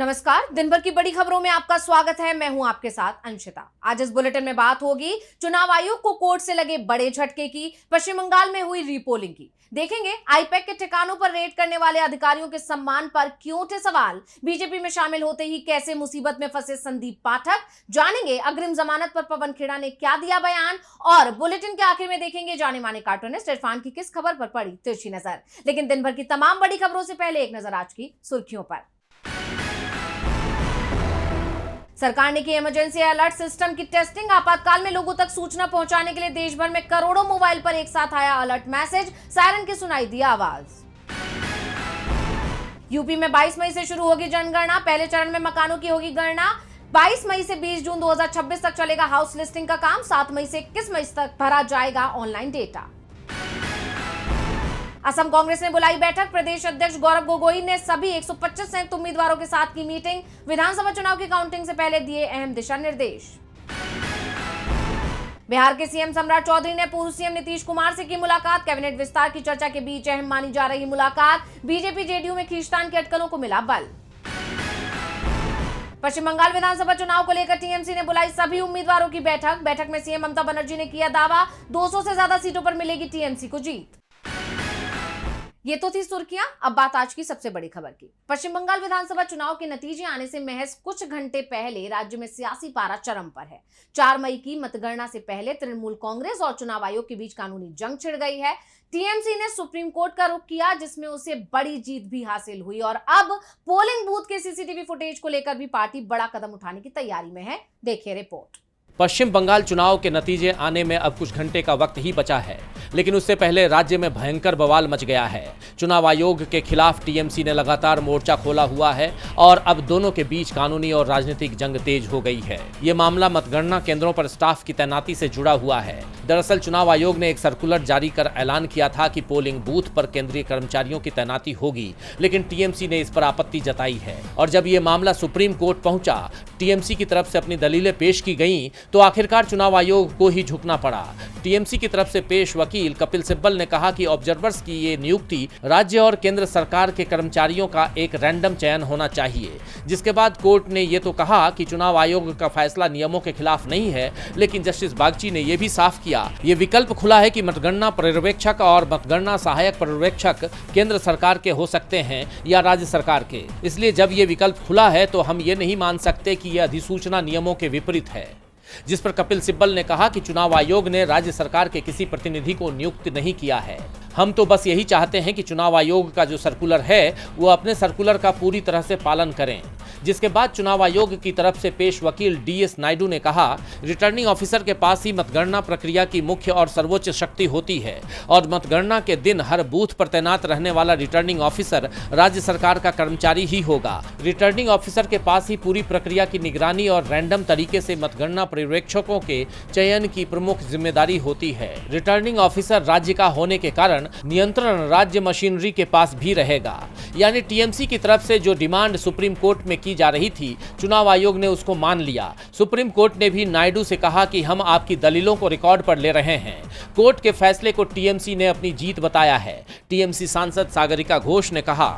नमस्कार। दिन भर की बड़ी खबरों में आपका स्वागत है। मैं हूं आपके साथ अंशिता। आज इस बुलेटिन में बात होगी चुनाव आयोग को कोर्ट से लगे बड़े झटके की, पश्चिम बंगाल में हुई रीपोलिंग की। देखेंगे आईपैक के ठिकानों पर रेड करने वाले अधिकारियों के सम्मान पर क्यों उठे सवाल, बीजेपी में शामिल होते ही कैसे मुसीबत में फंसे संदीप पाठक, जानेंगे अग्रिम जमानत पर पवन खेड़ा ने क्या दिया बयान, और बुलेटिन के आखिर में देखेंगे जाने माने कार्टूनिस्ट इरफान की किस खबर पर पड़ी तिरछी नजर। लेकिन दिन भर की तमाम बड़ी खबरों से पहले एक नजर आज की सुर्खियों पर। सरकार ने की इमरजेंसी अलर्ट सिस्टम की टेस्टिंग। आपातकाल में लोगों तक सूचना पहुंचाने के लिए देश भर में करोड़ों मोबाइल पर एक साथ आया अलर्ट मैसेज, सायरन की सुनाई दी आवाज। यूपी में 22 मई से शुरू होगी जनगणना। पहले चरण में मकानों की होगी गणना। 22 मई से 20 जून 2026 तक चलेगा हाउस लिस्टिंग का काम। 7 मई से 21 मई तक भरा जाएगा ऑनलाइन डेटा। असम कांग्रेस ने बुलाई बैठक। प्रदेश अध्यक्ष गौरव गोगोई ने सभी 125 संयुक्त उम्मीदवारों के साथ की मीटिंग। विधानसभा चुनाव की काउंटिंग से पहले दिए अहम दिशा निर्देश। बिहार के सीएम सम्राट चौधरी ने पूर्व सीएम नीतीश कुमार से की मुलाकात। कैबिनेट विस्तार की चर्चा के बीच अहम मानी जा रही मुलाकात। बीजेपी जेडीयू में खींचतान की अटकलों को मिला बल। पश्चिम बंगाल विधानसभा चुनाव को लेकर टीएमसी ने बुलाई सभी उम्मीदवारों की बैठक। बैठक में सीएम ममता बनर्जी ने किया दावा, 200 से ज्यादा सीटों पर मिलेगी टीएमसी को जीत। ये तो थी सुर्खियां। अब बात आज की सबसे बड़ी खबर की। पश्चिम बंगाल विधानसभा चुनाव के नतीजे आने से महज कुछ घंटे पहले राज्य में सियासी पारा चरम पर है। 4 मई की मतगणना से पहले तृणमूल कांग्रेस और चुनाव आयोग के बीच कानूनी जंग छिड़ गई है। टीएमसी ने सुप्रीम कोर्ट का रुख किया, जिसमें उसे बड़ी जीत भी हासिल हुई, और अब पोलिंग बूथ के सीसीटीवी फुटेज को लेकर भी पार्टी बड़ा कदम उठाने की तैयारी में है। देखिए रिपोर्ट। पश्चिम बंगाल चुनाव के नतीजे आने में अब कुछ घंटे का वक्त ही बचा है, लेकिन उससे पहले राज्य में भयंकर बवाल मच गया है। चुनाव आयोग के खिलाफ टीएमसी ने लगातार मोर्चा खोला हुआ है और अब दोनों के बीच कानूनी और राजनीतिक जंग तेज हो गई है। ये मामला मतगणना केंद्रों पर स्टाफ की तैनाती से जुड़ा हुआ है। दरअसल चुनाव आयोग ने एक सर्कुलर जारी कर ऐलान किया था कि पोलिंग बूथ पर केंद्रीय कर्मचारियों की तैनाती होगी, लेकिन टीएमसी ने इस पर आपत्ति जताई है। और जब ये मामला सुप्रीम कोर्ट पहुंचा, टीएमसी की तरफ से अपनी दलीलें पेश की गईं, तो आखिरकार चुनाव आयोग को ही झुकना पड़ा। टीएमसी की तरफ से पेश वकील कपिल सिब्बल ने कहा कि ऑब्जर्वर्स की ये नियुक्ति राज्य और केंद्र सरकार के कर्मचारियों का एक रैंडम चयन होना चाहिए। जिसके बाद कोर्ट ने ये तो कहा कि चुनाव आयोग का फैसला नियमों के खिलाफ नहीं है, लेकिन जस्टिस बागची ने यह भी साफ किया, ये विकल्प खुला है कि मतगणना पर्यवेक्षक और मतगणना सहायक पर्यवेक्षक केंद्र सरकार के हो सकते हैं या राज्य सरकार के। इसलिए जब ये विकल्प खुला है तो हम ये नहीं मान सकते कि यह अधिसूचना नियमों के विपरीत है। जिस पर कपिल सिब्बल ने कहा कि चुनाव आयोग ने राज्य सरकार के किसी प्रतिनिधि को नियुक्त नहीं किया है। हम तो बस यही चाहते हैं कि चुनाव आयोग का जो सर्कुलर है वो अपने सर्कुलर का पूरी तरह से पालन करें। जिसके बाद चुनाव आयोग की तरफ से पेश वकील डीएस नायडू ने कहा, रिटर्निंग ऑफिसर के पास ही मतगणना प्रक्रिया की मुख्य और सर्वोच्च शक्ति होती है और मतगणना के दिन हर बूथ पर तैनात रहने वाला रिटर्निंग ऑफिसर राज्य सरकार का कर्मचारी ही होगा। रिटर्निंग ऑफिसर के पास ही पूरी प्रक्रिया की निगरानी और रैंडम तरीके से मतगणना पर्यवेक्षकों के चयन की प्रमुख जिम्मेदारी होती है। रिटर्निंग ऑफिसर राज्य का होने के कारण नियंत्रण राज्य मशीनरी के पास भी रहेगा। यानी टीएमसी की तरफ से जो डिमांड सुप्रीम कोर्ट में की जा रही थी, चुनाव आयोग ने उसको मान लिया। सुप्रीम कोर्ट ने भी नायडू से कहा कि हम आपकी दलीलों को रिकॉर्ड पर ले रहे हैं। कोर्ट के फैसले को टीएमसी ने अपनी जीत बताया है। टीएमसी सांसद सागरिका घोष ने कहा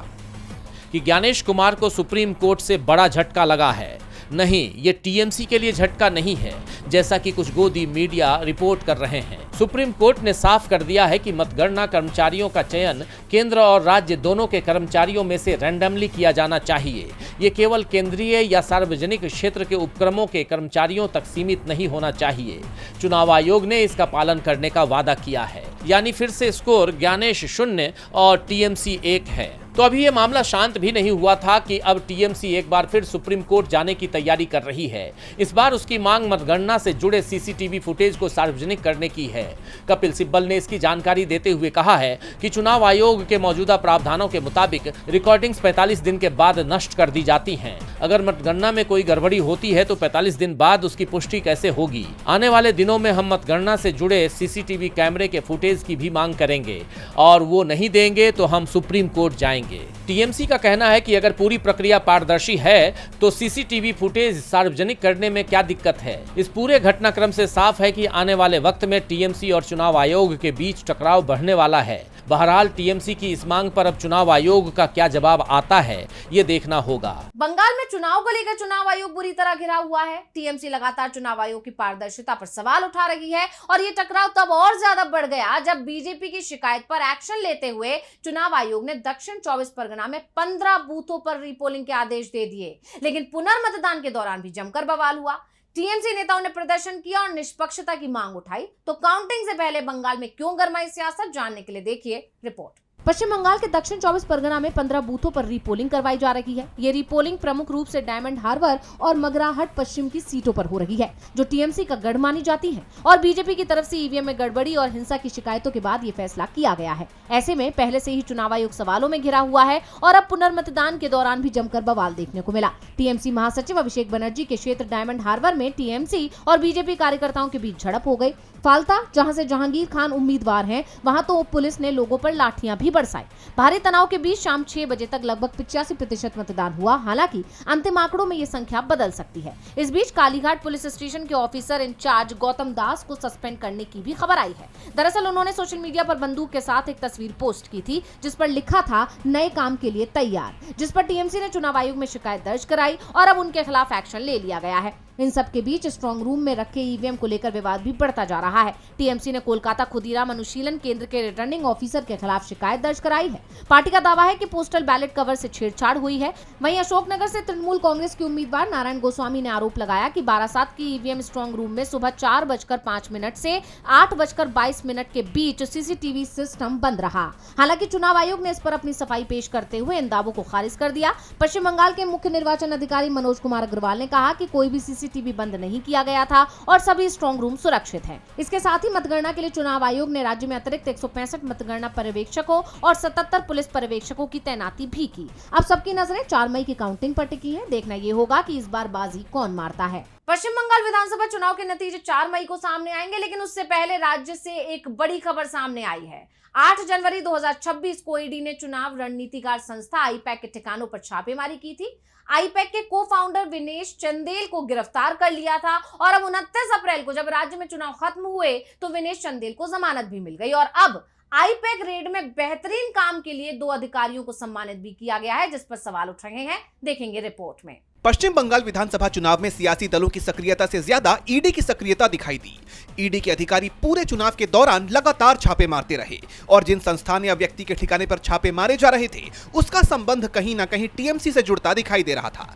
कि ज्ञानेश कुमार को सुप्रीम कोर्ट से बड़ा झटका लगा है। नहीं, ये टीएमसी के लिए झटका नहीं है, जैसा कि कुछ गोदी मीडिया रिपोर्ट कर रहे हैं। सुप्रीम कोर्ट ने साफ कर दिया है कि मतगणना कर्मचारियों का चयन केंद्र और राज्य दोनों के कर्मचारियों में से रैंडमली किया जाना चाहिए। ये केवल केंद्रीय या सार्वजनिक क्षेत्र के उपक्रमों के कर्मचारियों तक सीमित नहीं होना चाहिए। चुनाव आयोग ने इसका पालन करने का वादा किया है। यानी फिर से स्कोर ज्ञानेश 0 और टीएमसी 1 है। तो अभी ये मामला शांत भी नहीं हुआ था कि अब टीएमसी एक बार फिर सुप्रीम कोर्ट जाने की तैयारी कर रही है। इस बार उसकी मांग मतगणना से जुड़े सीसीटीवी फुटेज को सार्वजनिक करने की है। कपिल सिब्बल ने इसकी जानकारी देते हुए कहा है कि चुनाव आयोग के मौजूदा प्रावधानों के मुताबिक रिकॉर्डिंग्स 45 दिन के बाद नष्ट कर दी जाती हैं। अगर मतगणना में कोई गड़बड़ी होती है तो 45 दिन बाद उसकी पुष्टि कैसे होगी। आने वाले दिनों में हम मतगणना से जुड़े सीसीटीवी कैमरे के फुटेज की भी मांग करेंगे और वो नहीं देंगे तो हम सुप्रीम कोर्ट जाएंगे। टीएमसी का कहना है कि अगर पूरी प्रक्रिया पारदर्शी है तो सीसीटीवी फुटेज सार्वजनिक करने में क्या दिक्कत है। इस पूरे घटनाक्रम से साफ है कि आने वाले वक्त में टीएमसी और चुनाव आयोग के बीच टकराव बढ़ने वाला है बहरहाल टीएमसी की इस मांग पर अब चुनाव आयोग का क्या जवाब आता है ये देखना होगा। बंगाल में चुनाव को लेकर चुनाव आयोग बुरी तरह घिरा हुआ है। टीएमसी लगातार चुनाव आयोग की पारदर्शिता पर सवाल उठा रही है और ये टकराव तब और ज्यादा बढ़ गया जब बीजेपी की शिकायत पर एक्शन लेते हुए चुनाव आयोग ने दक्षिण 24 परगना में 15 बूथों पर रीपोलिंग के आदेश दे दिए। लेकिन पुनर्मतदान के दौरान भी जमकर बवाल हुआ। टीएमसी नेताओं ने प्रदर्शन किया और निष्पक्षता की मांग उठाई। तो काउंटिंग से पहले बंगाल में क्यों गरमाई सियासत, जानने के लिए देखिए रिपोर्ट। पश्चिम बंगाल के दक्षिण 24 परगना में 15 बूथों पर रीपोलिंग करवाई जा रही है। ये रीपोलिंग प्रमुख रूप से डायमंड हार्बर और मगराहट पश्चिम की सीटों पर हो रही है, जो टीएमसी का गढ़ मानी जाती है और बीजेपी की तरफ से ईवीएम में गड़बड़ी और हिंसा की शिकायतों के बाद ये फैसला किया गया है। ऐसे में पहले से ही चुनाव आयोग सवालों में घिरा हुआ है और अब पुनर्मतदान के दौरान भी जमकर बवाल देखने को मिला। टीएमसी महासचिव अभिषेक बनर्जी के क्षेत्र डायमंड हार्बर में टीएमसी और बीजेपी कार्यकर्ताओं के बीच झड़प हो गई। फाल्ता, जहां से जहांगीर खान उम्मीदवार हैं, वहां तो पुलिस ने लोगों पर लाठियां भी बरसाई। भारी तनाव के बीच शाम 6 बजे तक लगभग 85% मतदान हुआ। हालांकि अंतिम आंकड़ों में ये संख्या बदल सकती है। इस बीच कालीघाट पुलिस स्टेशन के ऑफिसर इंचार्ज गौतम दास को सस्पेंड करने की भी खबर आई है। दरअसल उन्होंने सोशल मीडिया पर बंदूक के साथ एक तस्वीर पोस्ट की थी जिस पर लिखा था नए काम के लिए तैयार, जिस पर टीएमसी ने चुनाव आयोग में शिकायत दर्ज कराई और अब उनके खिलाफ एक्शन ले लिया गया है। इन सब के बीच स्ट्रांग रूम में रखे ईवीएम को लेकर विवाद भी बढ़ता जा रहा है। टीएमसी ने कोलकाता खुदीराम अनुशीलन केंद्र के रिटर्निंग ऑफिसर के खिलाफ शिकायत दर्ज कराई है। पार्टी का दावा है कि पोस्टल बैलेट कवर से छेड़छाड़ हुई है। वहीं अशोकनगर से तृणमूल कांग्रेस के उम्मीदवार नारायण गोस्वामी ने आरोप लगाया कि बारासात की ईवीएम स्ट्रांग रूम में सुबह 4:05 से 8:22 के बीच सीसीटीवी सिस्टम बंद रहा। हालांकि चुनाव आयोग ने इस पर अपनी सफाई पेश करते हुए इन दावों को खारिज कर दिया। पश्चिम बंगाल के मुख्य निर्वाचन अधिकारी मनोज कुमार अग्रवाल ने कहा कि कोई भी सीसीटीवी बंद नहीं किया गया था और सभी स्ट्रांग रूम सुरक्षित हैं। इसके साथ ही मतगणना के लिए चुनाव आयोग ने राज्य में अतिरिक्त 165 मतगणना पर्यवेक्षकों और 77 पुलिस पर्यवेक्षकों की तैनाती भी की। अब सबकी नजरें 4 मई की काउंटिंग पर टिकी है। देखना ये होगा कि इस बार बाजी कौन मारता है। पश्चिम बंगाल विधानसभा चुनाव के नतीजे 4 मई को सामने आएंगे, लेकिन उससे पहले राज्य से एक बड़ी खबर सामने आई है। 8 जनवरी 2026 को ईडी ने चुनाव रणनीतिकार संस्था आईपैक के ठिकानों पर छापेमारी की थी। आईपैक के को फाउंडर विनेश चंदेल को गिरफ्तार कर लिया था और अब 29 अप्रैल को जब राज्य में चुनाव खत्म हुए तो विनेश चंदेल को जमानत भी मिल गई और अब आईपैक रेड में बेहतरीन काम के लिए 2 अधिकारियों को सम्मानित भी किया गया है, जिस पर सवाल उठ रहे हैं। देखेंगे रिपोर्ट में। पश्चिम बंगाल विधानसभा चुनाव में सियासी दलों की सक्रियता से ज्यादा ईडी की सक्रियता दिखाई दी। ईडी के अधिकारी पूरे चुनाव के दौरान लगातार छापे मारते रहे और जिन संस्थान या व्यक्ति के ठिकाने पर छापे मारे जा रहे थे उसका संबंध कहीं ना कहीं टीएमसी से जुड़ता दिखाई दे रहा था।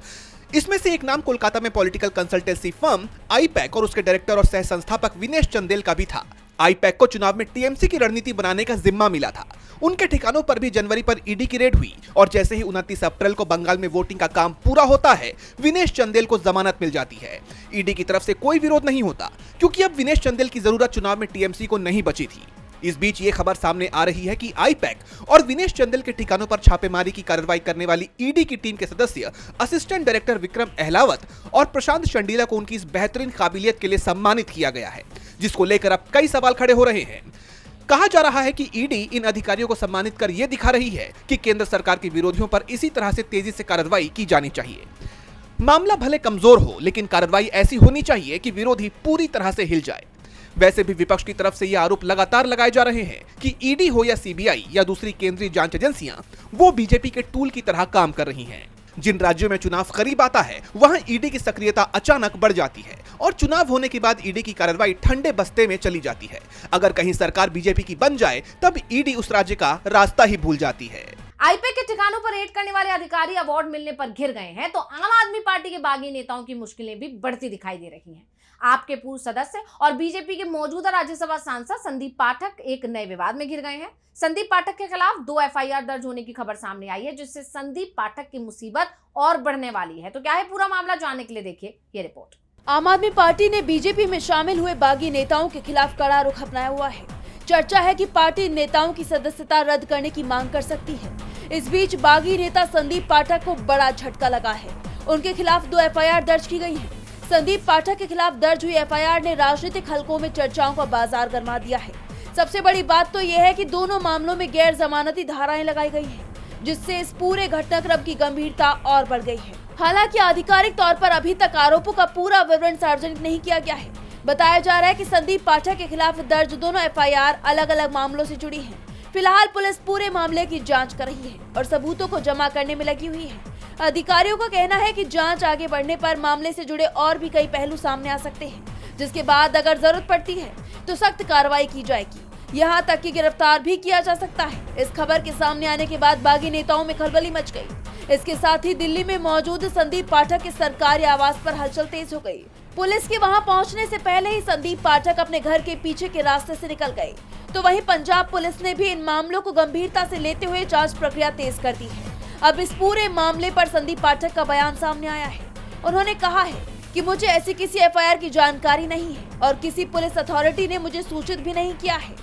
इसमें से एक नाम कोलकाता में पॉलिटिकल कंसल्टेंसी फर्म आईपैक और उसके डायरेक्टर और सह संस्थापक विनेश चंदेल का भी था। आईपैक को चुनाव में टीएमसी की रणनीति बनाने का जिम्मा मिला था। उनके ठिकानों पर भी जनवरी पर ईडी की रेड हुई और जैसे ही 29 अप्रैल को बंगाल में वोटिंग का काम पूरा होता है, विनेश चंदेल को जमानत मिल जाती है। ईडी की तरफ से कोई विरोध नहीं होता क्योंकि अब विनेश चंदेल की जरूरत चुनाव में टीएमसी को नहीं बची थी। इस बीच ये खबर सामने आ रही है कि आईपैक और विनेश चंदेल के ठिकानों पर छापेमारी की कार्रवाई करने वाली ईडी की टीम के सदस्य असिस्टेंट डायरेक्टर विक्रम अहलावत और प्रशांत चंडीला को उनकी इस बेहतरीन काबिलियत के लिए सम्मानित किया गया है, जिसको लेकर अब कई सवाल खड़े हो रहे हैं। कहा जा रहा है कि ईडी इन अधिकारियों को सम्मानित कर यह दिखा रही है कि केंद्र सरकार के विरोधियों पर इसी तरह से तेजी से कार्रवाई की जानी चाहिए। मामला भले कमजोर हो, लेकिन कार्रवाई ऐसी होनी चाहिए कि विरोधी पूरी तरह से हिल जाए। वैसे भी विपक्ष की तरफ से यह आरोप लगातार लगाए जा रहे हैं कि ईडी हो या सीबीआई या दूसरी केंद्रीय जांच एजेंसियां, वो बीजेपी के टूल की तरह काम कर रही हैं। जिन राज्यों में चुनाव करीब आता है वहां ईडी की सक्रियता अचानक बढ़ जाती है और चुनाव होने के बाद ईडी की कार्रवाई ठंडे बस्ते में चली जाती है। अगर कहीं सरकार बीजेपी की बन जाए तब ईडी उस राज्य का रास्ता ही भूल जाती है। आईपैक के ठिकानों पर रेड करने वाले अधिकारी अवार्ड मिलने पर घिर गए हैं तो आम आदमी पार्टी के बागी नेताओं की मुश्किलें भी बढ़ती दिखाई दे रही हैं। आपके पूर्व सदस्य और बीजेपी के मौजूदा राज्यसभा सांसद संदीप पाठक एक नए विवाद में घिर गए हैं। संदीप पाठक के खिलाफ 2 एफआईआर दर्ज होने की खबर सामने आई है, जिससे संदीप पाठक की मुसीबत और बढ़ने वाली है। तो क्या है पूरा मामला, जानने के लिए देखिए ये रिपोर्ट। आम आदमी पार्टी ने बीजेपी में शामिल हुए बागी नेताओं के खिलाफ कड़ा रुख अपनाया हुआ है। चर्चा है कि पार्टी नेताओं की सदस्यता रद्द करने की मांग कर सकती है। इस बीच बागी नेता संदीप पाठक को बड़ा झटका लगा है। उनके खिलाफ 2 एफआईआर दर्ज की गई है। संदीप पाठक के खिलाफ दर्ज हुई एफआईआर ने राजनीतिक हलकों में चर्चाओं का बाजार गरमा दिया है। सबसे बड़ी बात तो यह है कि दोनों मामलों में गैर जमानती धाराएं लगाई गई हैं, जिससे इस पूरे घटनाक्रम की गंभीरता और बढ़ गई है। हालांकि आधिकारिक तौर पर अभी तक आरोपों का पूरा विवरण सार्वजनिक नहीं किया गया है। बताया जा रहा है कि संदीप पाठक के खिलाफ दर्ज दोनों एफआईआर अलग अलग मामलों से जुड़ी हैं। फिलहाल पुलिस पूरे मामले की जांच कर रही है और सबूतों को जमा करने में लगी हुई है। अधिकारियों का कहना है कि जांच आगे बढ़ने पर मामले से जुड़े और भी कई पहलू सामने आ सकते हैं, जिसके बाद अगर जरूरत पड़ती है तो सख्त कार्रवाई की जाएगी। यहाँ तक कि गिरफ्तार भी किया जा सकता है। इस खबर के सामने आने के बाद बागी नेताओं में खलबली मच गई। इसके साथ ही दिल्ली में मौजूद संदीप पाठक के सरकारी आवास पर हलचल तेज हो गई। पुलिस के वहां पहुंचने से पहले ही संदीप पाठक अपने घर के पीछे के रास्ते से निकल गए। तो वहीं पंजाब पुलिस ने भी इन मामलों को गंभीरता से लेते हुए जांच प्रक्रिया तेज कर दी है। अब इस पूरे मामले पर संदीप पाठक का बयान सामने आया है। उन्होंने कहा है कि मुझे ऐसी किसी एफआईआर की जानकारी नहीं है और किसी पुलिस अथॉरिटी ने मुझे सूचित भी नहीं किया है।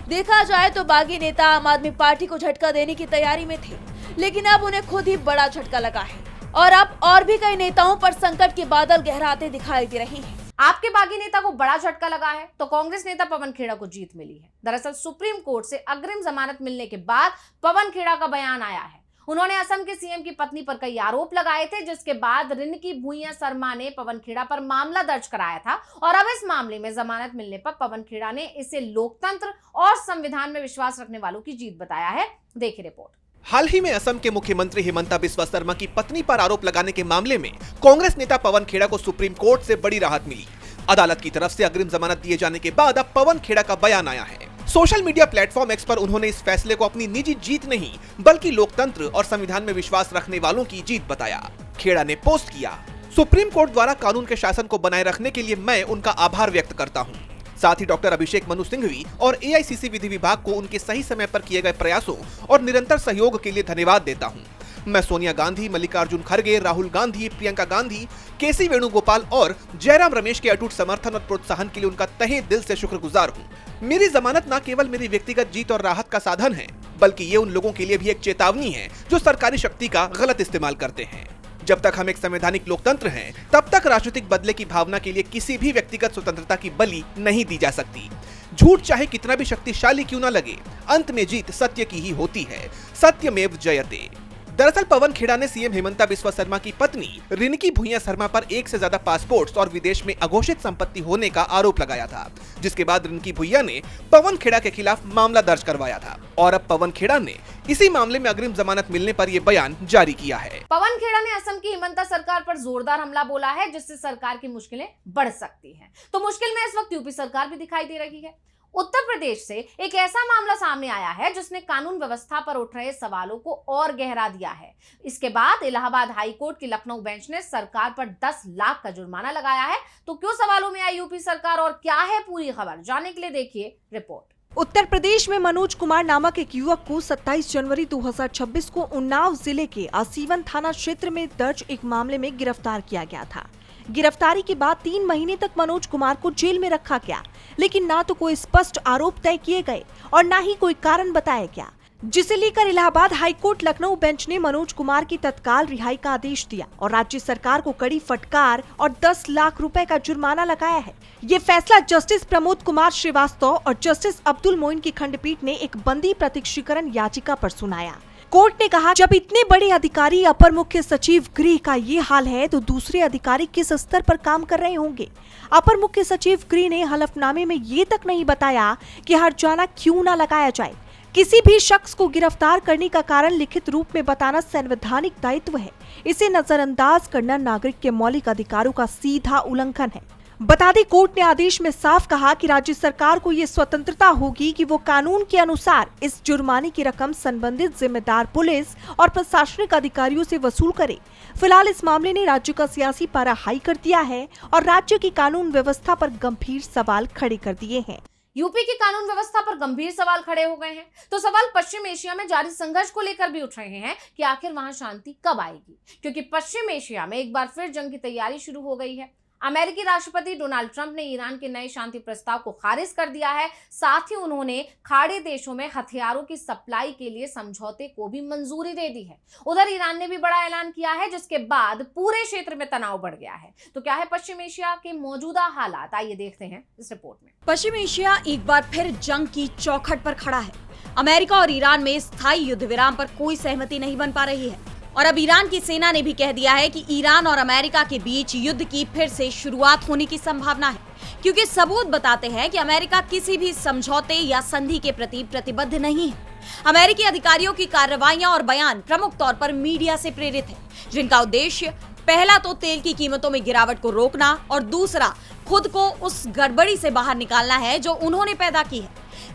देखा जाए तो बागी नेता आम आदमी पार्टी को झटका देने की तैयारी में थे, लेकिन अब उन्हें खुद ही बड़ा झटका लगा है और अब और भी कई नेताओं पर संकट के बादल गहराते दिखाई दे रहे हैं। आपके बागी नेता को बड़ा झटका लगा है तो कांग्रेस नेता पवन खेड़ा को जीत मिली है। दरअसल सुप्रीम कोर्ट से अग्रिम जमानत मिलने के बाद पवन खेड़ा का बयान आया है। उन्होंने असम के सीएम की पत्नी पर कई आरोप लगाए थे, जिसके बाद रिनकी भुइयां शर्मा ने पवन खेड़ा पर मामला दर्ज कराया था और अब इस मामले में जमानत मिलने पर पवन खेड़ा ने इसे लोकतंत्र और संविधान में विश्वास रखने वालों की जीत बताया है। देखिए रिपोर्ट। हाल ही में असम के मुख्यमंत्री हिमंता बिस्वा शर्मा की पत्नी पर आरोप लगाने के मामले में कांग्रेस नेता पवन खेड़ा को सुप्रीम कोर्ट से बड़ी राहत मिली। अदालत की तरफ से अग्रिम जमानत दिए जाने के बाद अब पवन खेड़ा का बयान आया है। सोशल मीडिया प्लेटफॉर्म एक्स पर उन्होंने इस फैसले को अपनी निजी जीत नहीं बल्कि लोकतंत्र और संविधान में विश्वास रखने वालों की जीत बताया। खेड़ा ने पोस्ट किया, सुप्रीम कोर्ट द्वारा कानून के शासन को बनाए रखने के लिए मैं उनका आभार व्यक्त करता हूं। साथ ही डॉक्टर अभिषेक मनु सिंघवी और एआईसीसी विधि विभाग को उनके सही समय पर किए गए प्रयासों और निरंतर सहयोग के लिए धन्यवाद देता हूं। मैं सोनिया गांधी, मल्लिकार्जुन खड़गे, राहुल गांधी, प्रियंका गांधी, केसी वेणुगोपाल और जयराम रमेश के अटूट समर्थन और प्रोत्साहन के लिए उनका तहे दिल से शुक्रगुजार हूं। मेरी जमानत न केवल मेरी व्यक्तिगत जीत और राहत का साधन है, बल्कि ये उन लोगों के लिए भी एक चेतावनी है जो सरकारी शक्ति का गलत इस्तेमाल करते हैं। जब तक हम एक संवैधानिक लोकतंत्र हैं, तब तक राजनीतिक बदले की भावना के लिए किसी भी व्यक्तिगत स्वतंत्रता की बलि नहीं दी जा सकती। झूठ चाहे कितना भी शक्तिशाली क्यों न लगे, अंत में जीत सत्य की ही होती है। सत्यमेव जयते। दरअसल पवन खेड़ा ने सीएम हिमंता बिस्वा शर्मा की पत्नी रिनकी भुइयां शर्मा पर एक से ज्यादा पासपोर्ट्स और विदेश में अघोषित संपत्ति होने का आरोप लगाया था, जिसके बाद रिनकी भुइयां ने पवन खेड़ा के खिलाफ मामला दर्ज करवाया था और अब पवन खेड़ा ने इसी मामले में अग्रिम जमानत मिलने पर यह बयान जारी किया है। पवन खेड़ा ने असम की हिमंता सरकार पर जोरदार हमला बोला है, जिससे सरकार की मुश्किलें बढ़ सकती हैं। तो मुश्किल में इस वक्त यूपी सरकार भी दिखाई दे रही है। उत्तर प्रदेश से एक ऐसा मामला सामने आया है जिसने कानून व्यवस्था पर उठ रहे सवालों को और गहरा दिया है। इसके बाद इलाहाबाद हाई कोर्ट की लखनऊ बेंच ने सरकार पर 10 लाख का जुर्माना लगाया है। तो क्यों सवालों में आई यूपी सरकार और क्या है पूरी खबर, जानने के लिए देखिए रिपोर्ट। उत्तर प्रदेश में मनोज कुमार नामक एक युवक को 27 जनवरी 2026 को उन्नाव जिले के आसीवन थाना क्षेत्र में दर्ज एक मामले में गिरफ्तार किया गया था। गिरफ्तारी के बाद 3 महीने तक मनोज कुमार को जेल में रखा गया, लेकिन ना तो कोई स्पष्ट आरोप तय किए गए और ना ही कोई कारण बताया गया, जिसे लेकर इलाहाबाद हाईकोर्ट लखनऊ बेंच ने मनोज कुमार की तत्काल रिहाई का आदेश दिया और राज्य सरकार को कड़ी फटकार और 10 लाख रुपए का जुर्माना लगाया है। ये फैसला जस्टिस प्रमोद कुमार श्रीवास्तव और जस्टिस अब्दुल मोइन की खंडपीठ ने एक बंदी प्रत्यक्षीकरण याचिका पर सुनाया। कोर्ट ने कहा, जब इतने बड़े अधिकारी अपर मुख्य सचिव गृह का ये हाल है तो दूसरे अधिकारी किस स्तर पर काम कर रहे होंगे। अपर मुख्य सचिव गृह ने हलफनामे में ये तक नहीं बताया कि हर्जाना क्यों न लगाया जाए। किसी भी शख्स को गिरफ्तार करने का कारण लिखित रूप में बताना संवैधानिक दायित्व है। इसे नजरअंदाज करना नागरिक के मौलिक अधिकारों का सीधा उल्लंघन है। बता दें, कोर्ट ने आदेश में साफ कहा कि राज्य सरकार को ये स्वतंत्रता होगी कि वो कानून के अनुसार इस जुर्माने की रकम संबंधित जिम्मेदार पुलिस और प्रशासनिक अधिकारियों से वसूल करे। फिलहाल इस मामले ने राज्य का सियासी पारा हाई कर दिया है और राज्य की कानून व्यवस्था पर गंभीर सवाल खड़े कर दिए हैं। यूपी की कानून व्यवस्था पर गंभीर सवाल खड़े हो गए हैं। तो सवाल पश्चिम एशिया में जारी संघर्ष को लेकर भी उठ रहे हैं कि आखिर वहां शांति कब आएगी, क्योंकि पश्चिम एशिया में एक बार फिर जंग की तैयारी शुरू हो गई है। अमेरिकी राष्ट्रपति डोनाल्ड ट्रंप ने ईरान के नए शांति प्रस्ताव को खारिज कर दिया है। साथ ही उन्होंने खाड़ी देशों में हथियारों की सप्लाई के लिए समझौते को भी मंजूरी दे दी है। उधर ईरान ने भी बड़ा ऐलान किया है, जिसके बाद पूरे क्षेत्र में तनाव बढ़ गया है। तो क्या है पश्चिम एशिया के मौजूदा हालात, आइए देखते हैं इस रिपोर्ट में। पश्चिम एशिया एक बार फिर जंग की चौखट पर खड़ा है। अमेरिका और ईरान में स्थायी युद्ध विराम पर कोई सहमति नहीं बन पा रही है और अब ईरान की सेना ने भी कह दिया है कि ईरान और अमेरिका के बीच युद्ध की फिर से शुरुआत होने की संभावना है, क्योंकि सबूत बताते हैं कि अमेरिका किसी भी समझौते या संधि के प्रति प्रतिबद्ध नहीं है। अमेरिकी अधिकारियों की कार्रवाइयां और बयान प्रमुख तौर पर मीडिया से प्रेरित है, जिनका उद्देश्य पहला तो तेल की कीमतों में गिरावट को रोकना और दूसरा खुद को उस गड़बड़ी से बाहर निकालना है जो उन्होंने पैदा की है।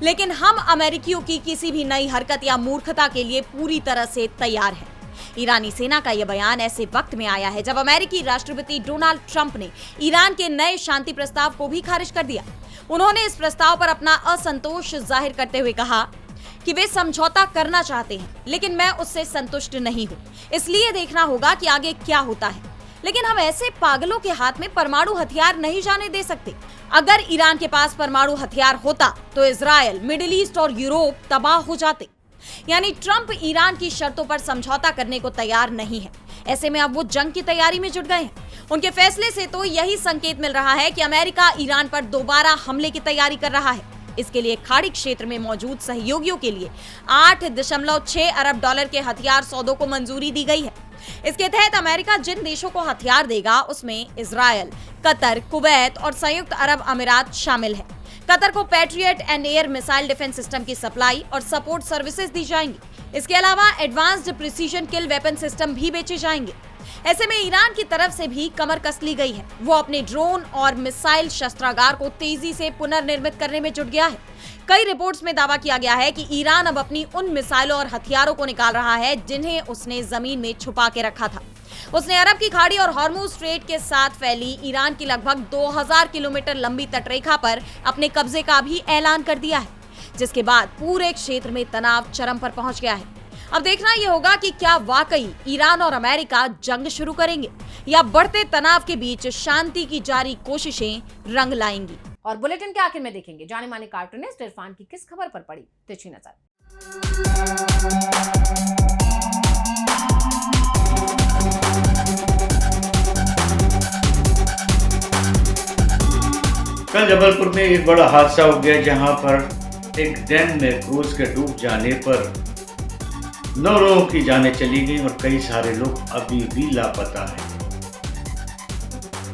लेकिन हम अमेरिकियों की किसी भी नई हरकत या मूर्खता के लिए पूरी तरह से तैयार हैं। ईरानी सेना का यह बयान ऐसे वक्त में आया है जब अमेरिकी राष्ट्रपति डोनाल्ड ट्रंप ने ईरान के नए शांति प्रस्ताव को भी खारिज कर दिया। उन्होंने इस प्रस्ताव पर अपना असंतोष जाहिर करते हुए कहा कि वे समझौता करना चाहते हैं, लेकिन मैं उससे संतुष्ट नहीं हूं, इसलिए देखना होगा कि आगे क्या होता है। लेकिन हम ऐसे पागलों के हाथ में परमाणु हथियार नहीं जाने दे सकते। अगर ईरान के पास परमाणु हथियार होता तो इजराइल, मिडिल ईस्ट और यूरोप तबाह हो जाते। यानी ट्रंप ईरान की शर्तों पर समझौता करने को तैयार नहीं है। ऐसे में अब वो जंग की तैयारी में जुट गए हैं। उनके फैसले से तो यही संकेत मिल रहा है कि अमेरिका ईरान पर दोबारा हमले की तैयारी कर रहा है। इसके लिए खाड़ी क्षेत्र में मौजूद सहयोगियों के लिए 8.6 अरब डॉलर के हथियार सौदों को मंजूरी दी गई है। इसके तहत अमेरिका जिन देशों को हथियार देगा उसमें इजराइल, कतर, कुवैत और संयुक्त अरब अमीरात शामिल है। कतर को patriot and air missile defence system की सप्लाई और सपोर्ट सर्विसेज दी जाएंगी। इसके अलावा एडवांस्ड प्रिसीजन किल वेपन सिस्टम भी बेचे जाएंगे। ऐसे में ईरान की तरफ से भी कमर कस ली गई है। वो अपने ड्रोन और मिसाइल शस्त्रागार को तेजी से पुनर्निर्मित करने में जुट गया है। कई रिपोर्ट्स में दावा किया गया है कि ईरान अब अपनी उन मिसाइलों और हथियारों को निकाल रहा है जिन्हें उसने जमीन में छुपा के रखा था। उसने अरब की खाड़ी और हॉर्मुज स्ट्रेट के साथ फैली ईरान की लगभग 2000 किलोमीटर लंबी तटरेखा पर अपने कब्जे का भी ऐलान कर दिया है, जिसके बाद पूरे क्षेत्र में तनाव चरम पर पहुंच गया है। अब देखना यह होगा कि क्या वाकई ईरान और अमेरिका जंग शुरू करेंगे या बढ़ते तनाव के बीच शांति की जारी कोशिशें रंग लाएंगी। और बुलेटिन के आखिर में देखेंगे जाने माने कार्टूनिस्ट इरफान की किस खबर पर पड़ी तिरछी नजर। कल जबलपुर में एक बड़ा हादसा हो गया जहां पर एक डैम में क्रूज के डूब जाने पर 9 लोगों की जानें चली गई और कई सारे लोग अभी भी लापता हैं।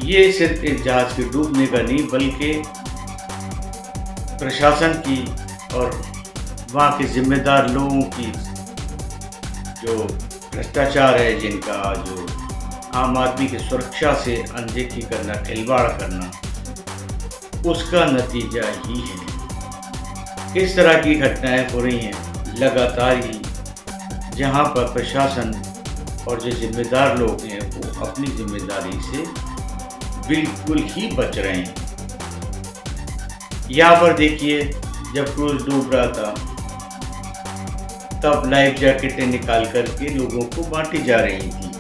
ये सिर्फ एक जहाज के डूबने का नहीं बल्कि प्रशासन की और वहाँ के जिम्मेदार लोगों की जो भ्रष्टाचार है, जिनका जो आम आदमी की सुरक्षा से अनदेखी करना, खिलवाड़ करना, उसका नतीजा ही है। इस तरह की घटनाएं हो रही हैं लगातार ही, जहां पर प्रशासन और जो जिम्मेदार लोग हैं वो अपनी जिम्मेदारी से बिल्कुल ही बच रहे हैं। यहाँ पर देखिए, जब क्रूज डूब रहा था तब लाइफ जैकेटें निकाल करके लोगों को बांटी जा रही थी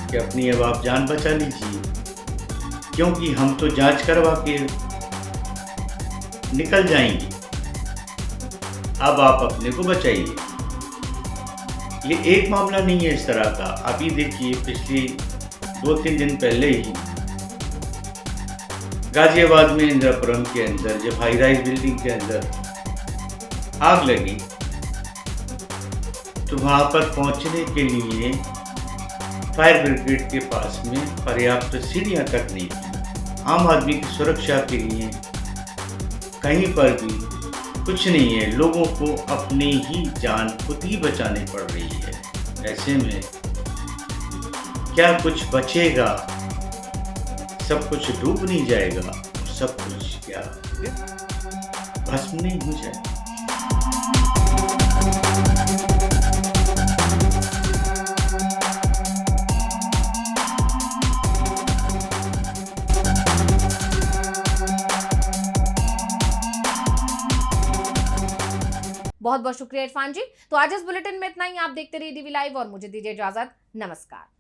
कि अपनी अब आप जान बचा लीजिए, क्योंकि हम तो जांच करवा के निकल जाएंगे, अब आप अपने को बचाइए। ये एक मामला नहीं है इस तरह का। अभी देखिए, पिछले 2-3 दिन पहले ही गाजियाबाद में इंदिरापुरम के अंदर जब हाई राइज बिल्डिंग के अंदर आग लगी तो वहाँ पर पहुँचने के लिए फायर ब्रिगेड के पास में पर्याप्त सीढ़ियाँ तक नहीं थी। आम आदमी की सुरक्षा के लिए कहीं पर भी कुछ नहीं है, लोगों को अपनी ही जान खुद ही बचानी पड़ रही है। ऐसे में क्या कुछ बचेगा? सब कुछ डूब नहीं जाएगा, सब कुछ क्या भस्म नहीं हो जाएगा? बहुत बहुत शुक्रिया इरफान जी। तो आज इस बुलेटिन में इतना ही। आप देखते रहिए डीवी लाइव और मुझे दीजिए इजाजत। नमस्कार।